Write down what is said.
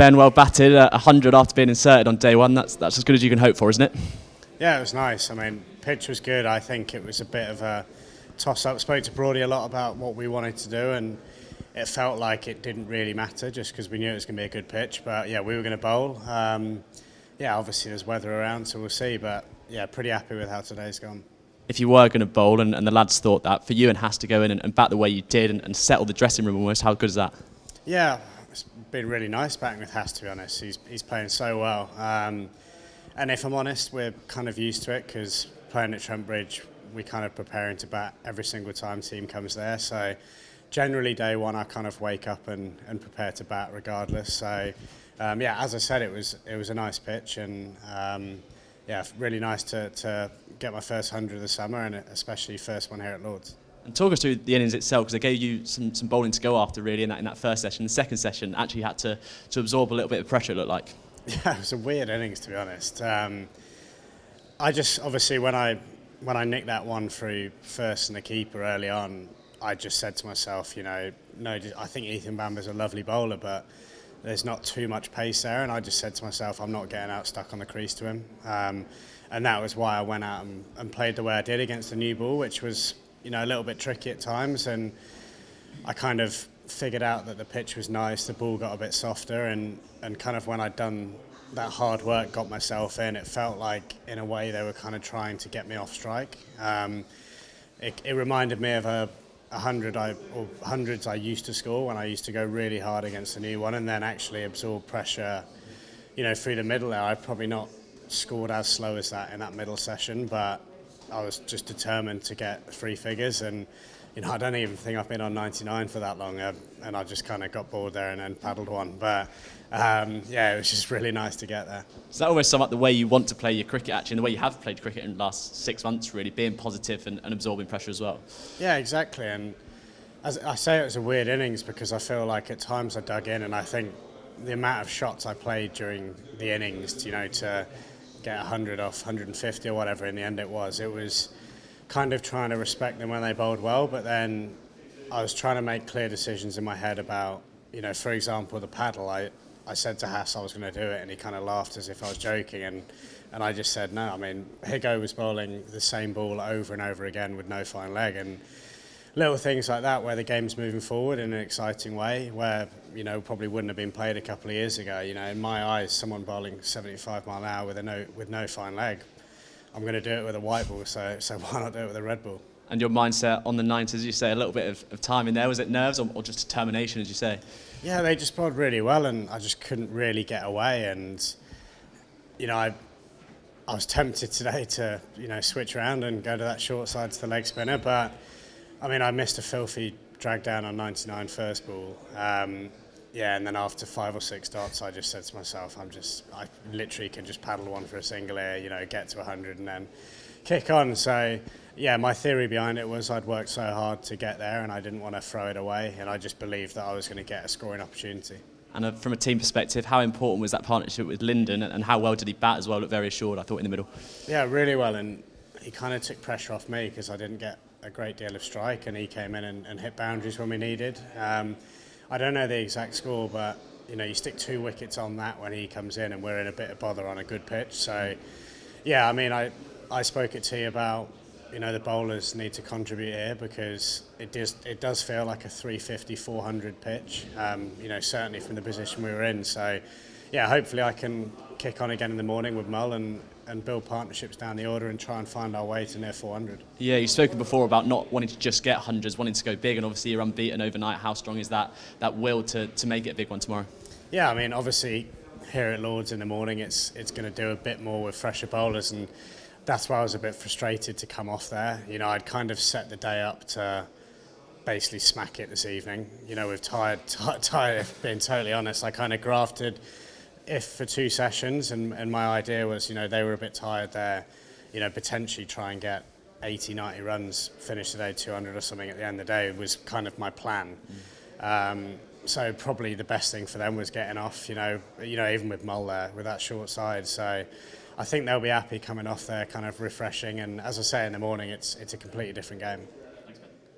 Ben, well batted, 100 after being inserted on day one. That's as good as you can hope for, isn't it? Yeah, it was nice. I mean, pitch was good. I think it was a bit of a toss-up. Spoke to Brody a lot about what we wanted to do, and it felt like it didn't really matter just because we knew it was going to be a good pitch. But yeah, we were going to bowl. Yeah, obviously there's weather around, so we'll see. But yeah, pretty happy with how today's gone. If you were going to bowl, and the lads thought that, for you and Haas to go in and bat the way you did and settle the dressing room almost, how good is that? Yeah, it's been really nice batting with Haas, to be honest. He's playing so well. And if I'm honest, we're kind of used to it because playing at Trent Bridge, we kind of preparing to bat every single time team comes there. So generally day one, I kind of wake up and prepare to bat regardless. So yeah, as I said, it was a nice pitch, and yeah, really nice to get my first 100 of the summer, and especially first one here at Lord's. And talk us through the innings itself, because they gave you some bowling to go after really in that first session. The second session actually had to absorb a little bit of pressure, it looked like. Yeah, it was a weird innings, to be honest. I just, obviously, when I nicked that one through first and the keeper early on, I just said to myself, you know, no, I think Ethan Bamber's a lovely bowler, but there's not too much pace there. And I just said to myself, I'm not getting out stuck on the crease to him. And that was why I went out and played the way I did against the new ball, which was, you know, a little bit tricky at times. And I kind of figured out that the pitch was nice, the ball got a bit softer, and kind of when I'd done that hard work, got myself in, it felt like in a way they were kind of trying to get me off strike. It reminded me of a hundreds I used to score when I used to go really hard against the new one and then actually absorb pressure, you know, through the middle there. I've probably not scored as slow as that in that middle session, but I was just determined to get three figures, and you know, I don't even think I've been on 99 for that long, and I just kind of got bored there and then paddled one. But yeah, it was just really nice to get there. Does that almost sum up the way you want to play your cricket, actually, and the way you have played cricket in the last 6 months, really, being positive and absorbing pressure as well? Yeah, exactly. And as I say, it was a weird innings because I feel like at times I dug in, and I think the amount of shots I played during the innings, you know, to get 100 off 150 or whatever in the end it was kind of trying to respect them when they bowled well, but then I was trying to make clear decisions in my head about, you know, for example, the paddle. I said to Haas I was going to do it, and he kind of laughed as if I was joking, and I just said no. I mean, Higo was bowling the same ball over and over again with no fine leg, and little things like that where the game's moving forward in an exciting way where, you know, probably wouldn't have been played a couple of years ago. You know, in my eyes, someone bowling 75 mile an hour with no fine leg, I'm going to do it with a white ball, so why not do it with a red ball? And your mindset on the 90s, as you say, a little bit of time in there. Was it nerves or just determination, as you say? Yeah, they just bowled really well, and I just couldn't really get away. And you know, I was tempted today to, you know, switch around and go to that short side to the leg spinner, but I mean, I missed a filthy drag down on 99 first ball. Yeah, and then after 5 or 6 dots, I just said to myself, I literally can just paddle one for a single here, you know, get to 100 and then kick on. So, yeah, my theory behind it was I'd worked so hard to get there and I didn't want to throw it away, and I just believed that I was going to get a scoring opportunity. And from a team perspective, how important was that partnership with Lyndon, and how well did he bat as well? Looked very assured, I thought, in the middle. Yeah, really well, and he kind of took pressure off me because I didn't get a great deal of strike, and he came in and hit boundaries when we needed. I don't know the exact score, but you know, you stick 2 wickets on that when he comes in, and we're in a bit of bother on a good pitch. So, yeah, I mean, I spoke at tea about, you know, the bowlers need to contribute here because it does feel like a 350, 400 pitch. You know, certainly from the position we were in. So, yeah, hopefully I can kick on again in the morning with Mull and build partnerships down the order and try and find our way to near 400. Yeah, you've spoken before about not wanting to just get hundreds, wanting to go big, and obviously you're unbeaten overnight. How strong is that will to make it a big one tomorrow? Yeah, I mean, obviously here at Lord's in the morning it's going to do a bit more with fresher bowlers, and that's why I was a bit frustrated to come off there. You know, I'd kind of set the day up to basically smack it this evening. You know, with tired, being totally honest, I kind of grafted for 2 sessions, and my idea was, you know, they were a bit tired there, you know, potentially try and get 80, 90 runs, finish the day 200 or something at the end of the day was kind of my plan. So probably the best thing for them was getting off, you know, even with Mull there, with that short side. So I think they'll be happy coming off there, kind of refreshing, and as I say in the morning, it's a completely different game.